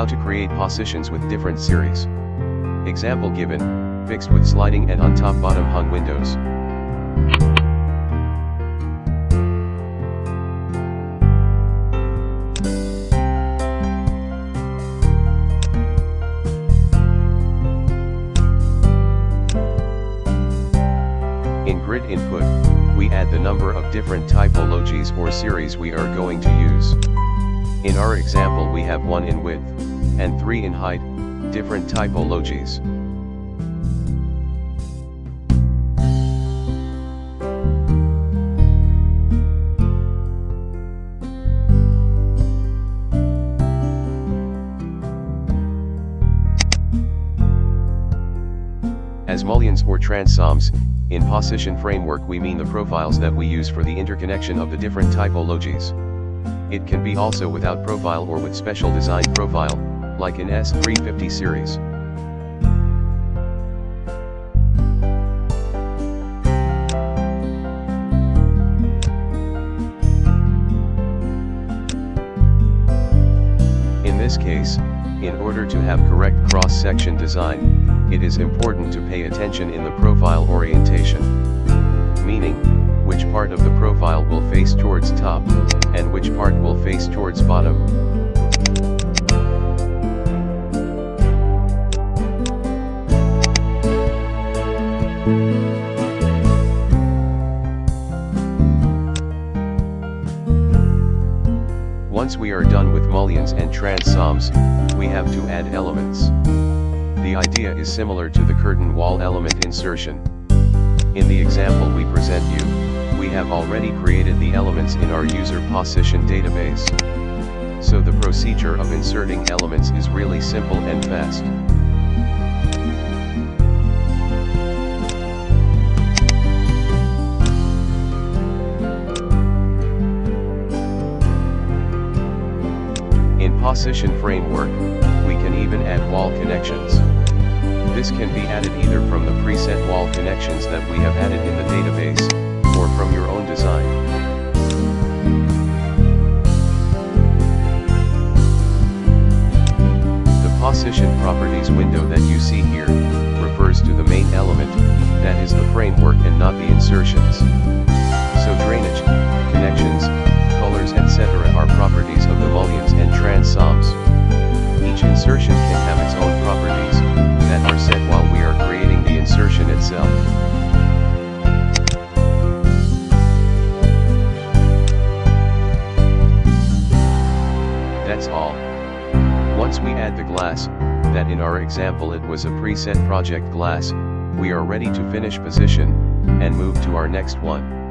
How to create positions with different series. Example given, fixed with sliding and on top bottom hung windows. In grid input, we add the number of different typologies or series we are going to use. In our example we have 1 in width, and 3 in height, different typologies. As mullions or transforms, in position framework we mean the profiles that we use for the interconnection of the different typologies. It can be also without profile or with special design profile, like in S350 series. In this case, in order to have correct cross-section design, it is important to pay attention in the profile orientation. Meaning, which part of the profile will face towards top, and which part will face towards bottom. Once we are done with mullions and transforms, we have to add elements. The idea is similar to the curtain wall element insertion. In the example we present you, we have already created the elements in our user position database. So the procedure of inserting elements is really simple and fast. In position framework, we can even add wall connections. This can be added either from the preset wall connections that we have added in the database, or from your own design. The position properties window that you see here, refers to the main element, that is the framework and not the insertions. So drainage, connections, colors etc. are properties of the mullions and transforms. Each insertion can have its own properties, that are set while we are creating the insertion itself. That's all. Once we add the glass, that in our example it was a preset project glass, we are ready to finish position, and move to our next one.